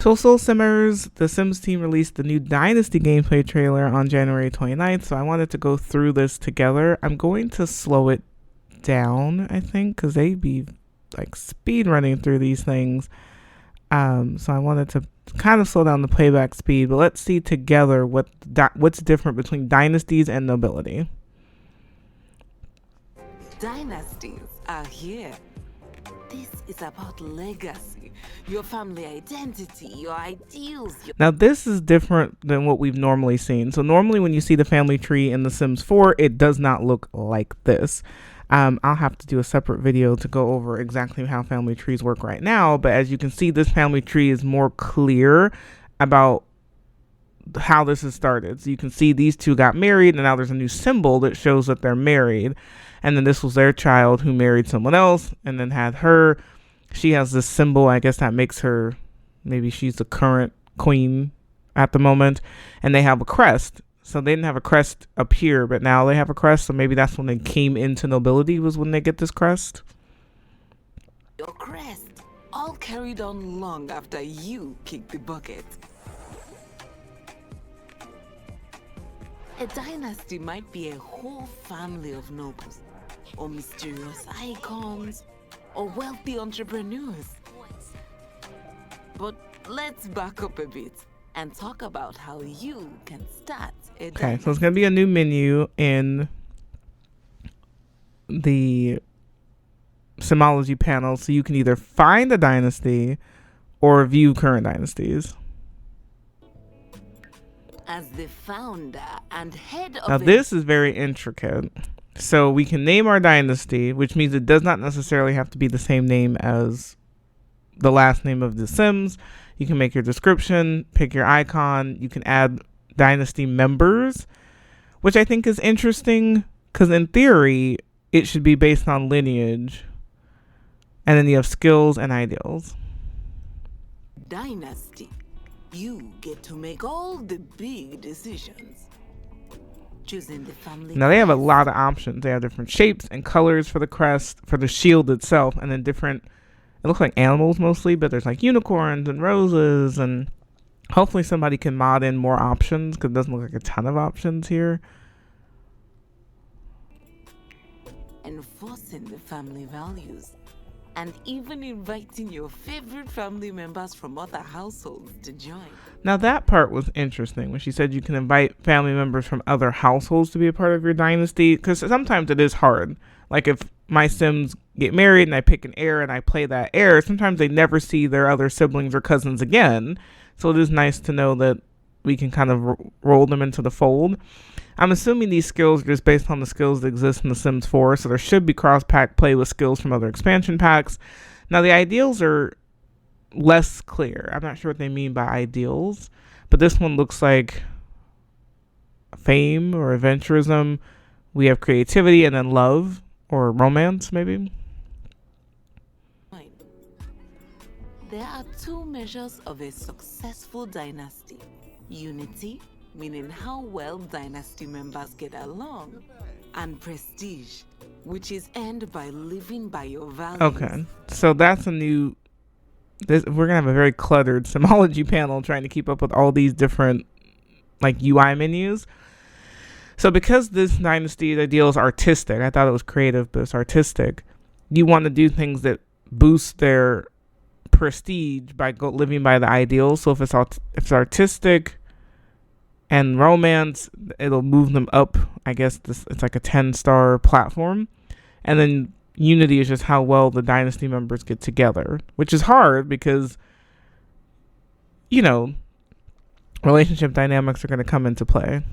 Soul Simmers, the Sims team released the new Dynasty gameplay trailer on January 29th, so I wanted to go through this together. I'm going to slow it down, I think, because they be like speed running through these things. So I wanted to kind of slow down the playback speed, but let's see together what's different between dynasties and nobility. Dynasties are here. This is about legacy, your family identity, your ideals. Now this is different than what we've normally seen. So normally when you see the family tree in The Sims 4, it does not look like this. I'll have to do a separate video to go over exactly how family trees work right now. But as you can see, this family tree is more clear about how this has started. So you can see these two got married, and now there's a new symbol that shows that they're married. And then this was their child who married someone else and then had her. She has this symbol. I guess that makes her, maybe she's the current queen at the moment. And they have a crest. So they didn't have a crest up here, but now they have a crest. So maybe that's when they came into nobility, was when they get this crest. Your crest, all carried on long after you kicked the bucket. A dynasty might be a whole family of nobles, or mysterious icons, or wealthy entrepreneurs. But let's back up a bit and talk about how you can start a dynasty. Okay, so it's going to be a new menu in the Simology panel, so you can either find a dynasty or view current dynasties. As the founder and head of Now this is very intricate. So we can name our dynasty, which means it does not necessarily have to be the same name as the last name of the Sims. You can make your description, pick your icon. You can add dynasty members, which I think is interesting because in theory, it should be based on lineage. And then you have skills and ideals. Dynasty. You get to make all the big decisions. Choosing the family. Now they have a lot of options. They have different shapes and colors for the crest, for the shield itself, and then different, it looks like animals mostly, but there's like unicorns and roses, and hopefully somebody can mod in more options because it doesn't look like a ton of options here. Enforcing the family values. And even inviting your favorite family members from other households to join. Now that part was interesting when she said you can invite family members from other households to be a part of your dynasty, because sometimes it is hard. Like if my Sims get married and I pick an heir and I play that heir, sometimes they never see their other siblings or cousins again. So it is nice to know that we can kind of roll them into the fold. I'm assuming these skills are just based on the skills that exist in The Sims 4, so there should be cross-pack play with skills from other expansion packs. Now, the ideals are less clear. I'm not sure what they mean by ideals, but this one looks like fame or adventurism. We have creativity and then love or romance, maybe. There are two measures of a successful dynasty. Unity, meaning how well dynasty members get along, and prestige, which is earned by living by your values. Okay, so that's a new, we're gonna have a very cluttered Simology panel trying to keep up with all these different like UI menus. So because this dynasty ideal is artistic, I thought it was creative, but it's artistic. You want to do things that boost their prestige by living by the ideals. So if it's artistic and romance, it'll move them up. I guess it's like a 10-star platform. And then unity is just how well the dynasty members get together, which is hard because, you know, relationship dynamics are going to come into play.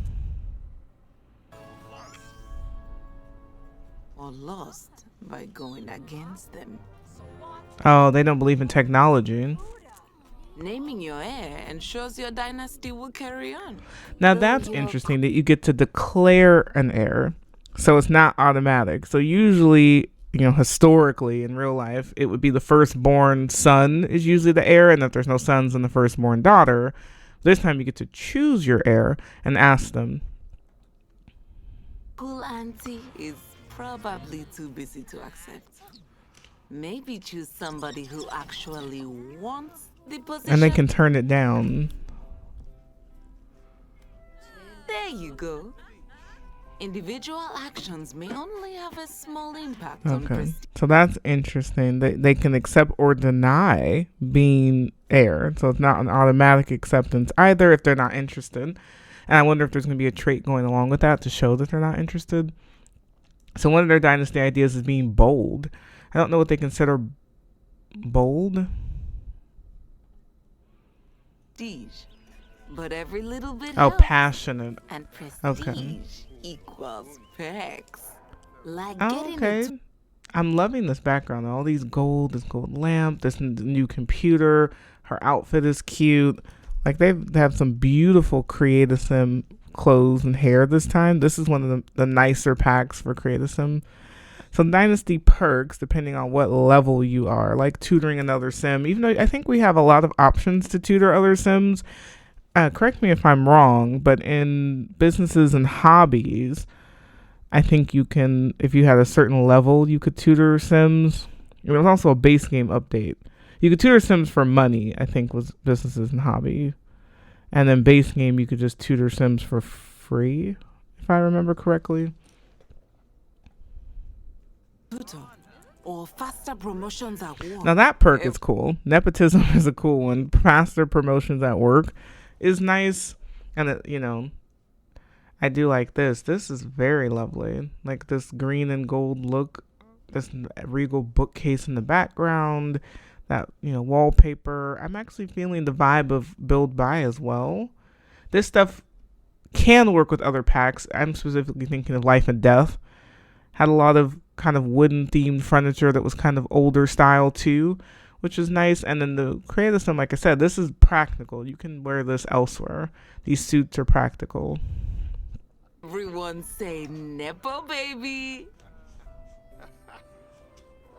Or lost by going against them. Oh, they don't believe in technology. Naming your heir ensures your dynasty will carry on. Now that's interesting that you get to declare an heir. So it's not automatic. So usually, you know, historically in real life, it would be the firstborn son is usually the heir, and if there's no sons, then the firstborn daughter. This time you get to choose your heir and ask them. Cool auntie is probably too busy to accept. Maybe choose somebody who actually wants The position. And they can turn it down. There you go. Individual actions may only have a small impact on Okay. prestige. So that's interesting. They can accept or deny being heir. So it's not an automatic acceptance either if they're not interested. And I wonder if there's going to be a trait going along with that to show that they're not interested. So one of their dynasty ideas is being bold. I don't know what they consider bold. Prestige. But every little bit Oh, helps. passionate. And prestige Okay. equals perks. Like Oh, getting okay. a I'm loving this background. All these gold, this gold lamp, this new computer. Her outfit is cute. Like they have some beautiful Create Sim clothes and hair this time. This is one of the nicer packs for Create Sim. So Dynasty perks, depending on what level you are, like tutoring another sim. Even though I think we have a lot of options to tutor other sims. Correct me if I'm wrong, but in businesses and hobbies, I think you can, if you had a certain level, you could tutor sims. It was also a base game update. You could tutor sims for money, I think was businesses and hobby. And then base game, you could just tutor sims for free, if I remember correctly. tutor or faster promotions at work. Now that perk is cool. Nepotism is a cool one. Faster promotions at work is nice. And I do like this. This is very lovely. Like this green and gold look. This regal bookcase in the background. That, wallpaper. I'm actually feeling the vibe of Build Buy as well. This stuff can work with other packs. I'm specifically thinking of Life and Death. Had a lot of kind of wooden themed furniture that was kind of older style too, which is nice. And then the Create Sim, like I said, this is practical. You can wear this elsewhere. These suits are practical. Everyone say Nepo baby.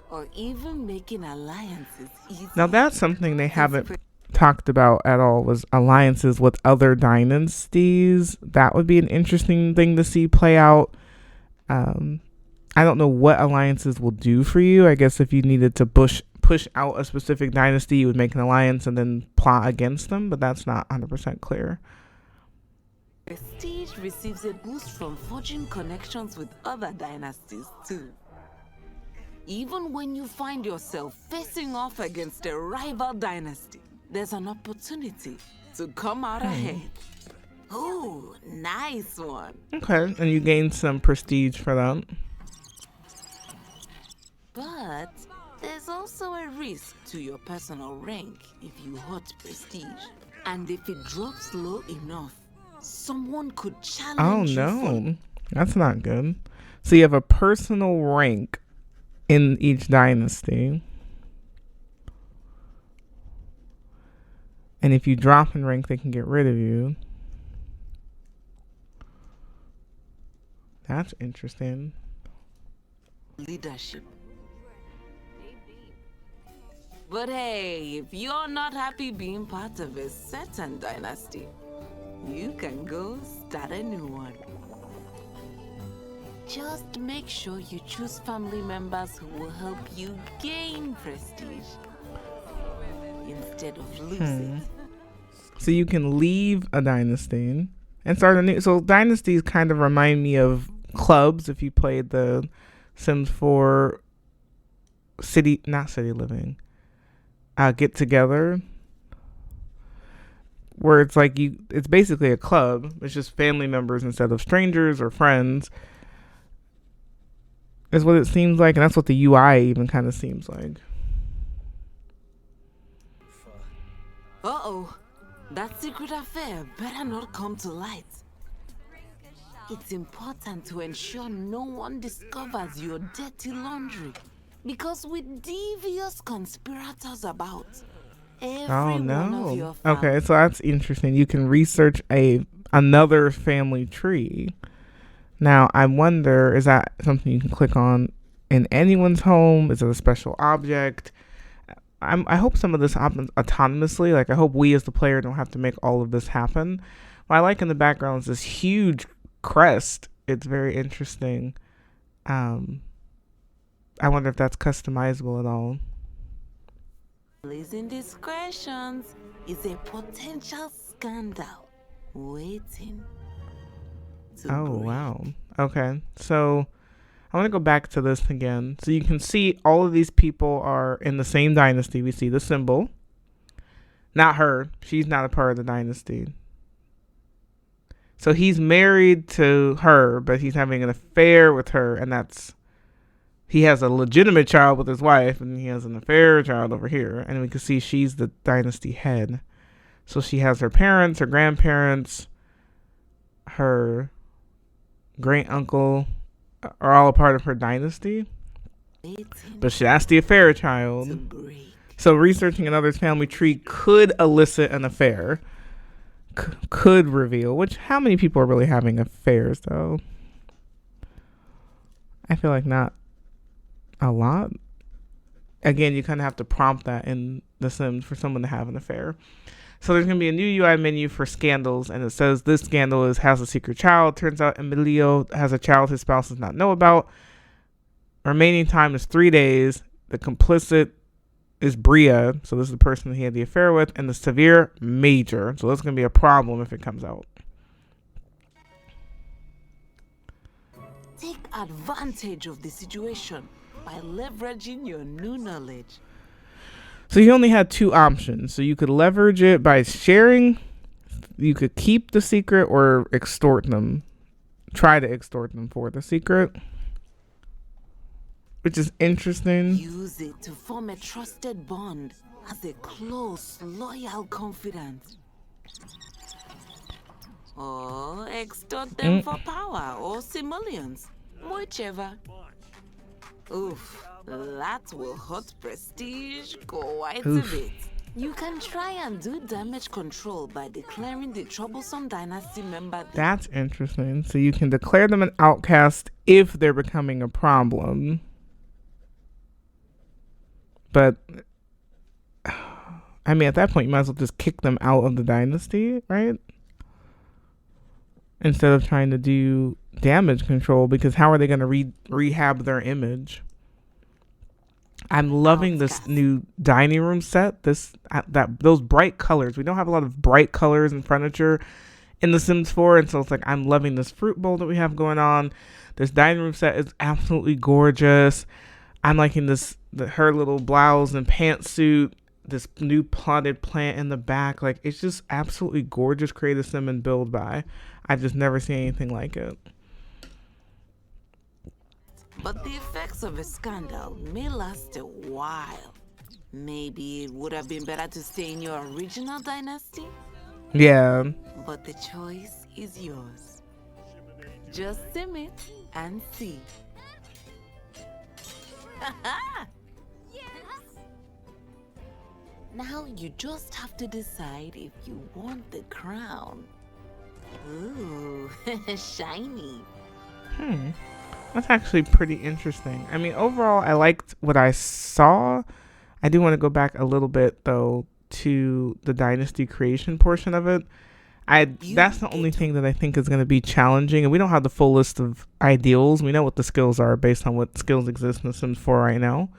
Or even making alliances easy. Now that's something they haven't talked about at all, was alliances with other dynasties. That would be an interesting thing to see play out. I don't know what alliances will do for you. I guess if you needed to push out a specific dynasty, you would make an alliance and then plot against them, but that's not 100% clear. Prestige receives a boost from forging connections with other dynasties too. Even when you find yourself facing off against a rival dynasty, there's an opportunity to come out ahead. Oh, nice one. Okay, and you gain some prestige for that. But there's also a risk to your personal rank if you hurt prestige. And if it drops low enough, someone could challenge you. Oh no, that's not good. So you have a personal rank in each dynasty. And if you drop in rank, they can get rid of you. That's interesting. Leadership. But hey, if you're not happy being part of a certain dynasty, you can go start a new one. Just make sure you choose family members who will help you gain prestige instead of lose it. So you can leave a dynasty and start a new. So dynasties kind of remind me of clubs. If you played the Sims 4 not city living, get together, where it's like it's basically a club. It's just family members instead of strangers or friends. Is what it seems like, and that's what the UI even kind of seems like. Uh-oh. That secret affair better not come to light. It's important to ensure no one discovers your dirty laundry. Because with devious conspirators about, every one of your family. Okay, so that's interesting. You can research another family tree. Now, I wonder, is that something you can click on in anyone's home? Is it a special object? I hope some of this happens autonomously. Like, I hope we as the player don't have to make all of this happen. What I like in the background is this huge crest. It's very interesting. I wonder if that's customizable at all. Indiscretions is a potential scandal waiting to Oh, break. wow. Okay. So I want to go back to this again. So you can see all of these people are in the same dynasty. We see the symbol. Not her. She's not a part of the dynasty. So he's married to her, but he's having an affair with her, and he has a legitimate child with his wife, and he has an affair child over here. And we can see she's the dynasty head. So she has her parents, her grandparents, her great uncle are all a part of her dynasty. But that's the affair child. So researching another's family tree could elicit an affair. Could reveal, which how many people are really having affairs though? I feel like not a lot. Again, you kind of have to prompt that in The Sims for someone to have an affair. So there's going to be a new UI menu for scandals, and it says this scandal has a secret child. Turns out Emilio has a child his spouse does not know about. Remaining time is 3 days. The complicit is Bria, so this is the person he had the affair with, and the severe major. So that's going to be a problem if it comes out. Take advantage of the situation by leveraging your new knowledge. So you only had 2 options. So you could leverage it by sharing, you could keep the secret, or extort them. Try to extort them for the secret. Which is interesting. Use it to form a trusted bond as a close, loyal confidant. Or extort them for power or simoleons, whichever. Oof, that will hurt prestige quite a bit. You can try and do damage control by declaring the troublesome dynasty member. That's interesting. So you can declare them an outcast if they're becoming a problem. But, I mean, at that point, you might as well just kick them out of the dynasty, right? Instead of trying to do damage control, because how are they going to rehab their image? I'm loving this new dining room set. Those bright colors. We don't have a lot of bright colors and furniture in The Sims 4, and so it's like I'm loving this fruit bowl that we have going on. This dining room set is absolutely gorgeous. I'm liking her little blouse and pantsuit, this new potted plant in the back. Like, it's just absolutely gorgeous. Create a Sim and build by. I've just never seen anything like it. But the effects of a scandal may last a while. Maybe it would have been better to stay in your original dynasty? Yeah. But the choice is yours. Just sim it and see. Now you just have to decide if you want the crown. Ooh, shiny. That's actually pretty interesting. I mean, overall, I liked what I saw. I do want to go back a little bit, though, to the dynasty creation portion of it. That's the only thing that I think is going to be challenging. And we don't have the full list of ideals. We know what the skills are based on what skills exist in The Sims 4 right now.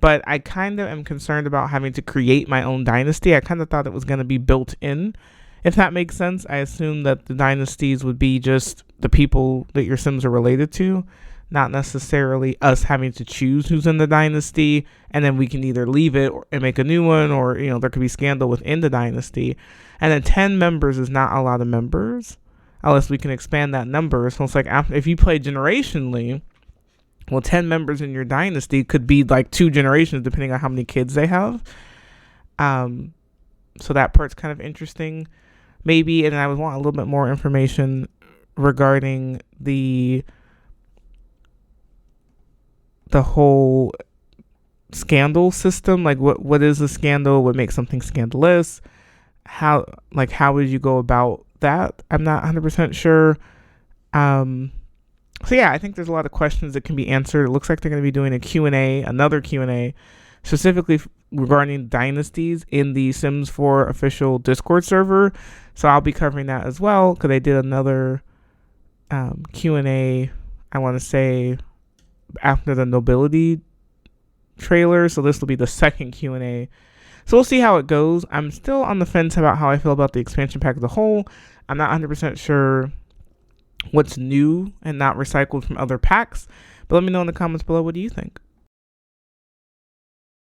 But I kind of am concerned about having to create my own dynasty. I kind of thought it was going to be built in, if that makes sense. I assumed that the dynasties would be just the people that your Sims are related to, not necessarily us having to choose who's in the dynasty, and then we can either leave it and make a new one, or there could be scandal within the dynasty. And then 10 members is not a lot of members unless we can expand that number. So it's like, if you play generationally, well, 10 members in your dynasty could be like 2 generations depending on how many kids they have. So that part's kind of interesting. Maybe, and I would want a little bit more information regarding the whole scandal system. Like, what is a scandal? What makes something scandalous? How would you go about that? I'm not 100% sure. So yeah, I think there's a lot of questions that can be answered. It looks like they're going to be doing another Q&A, specifically regarding dynasties in the Sims 4 official Discord server. So I'll be covering that as well, because they did another Q&A, I want to say, after the nobility trailer. So this will be the second Q&A So we'll see how it goes. I'm still on the fence about how I feel about the expansion pack as a whole. I'm not 100% sure what's new and not recycled from other packs. But let me know in the comments below, what do you think?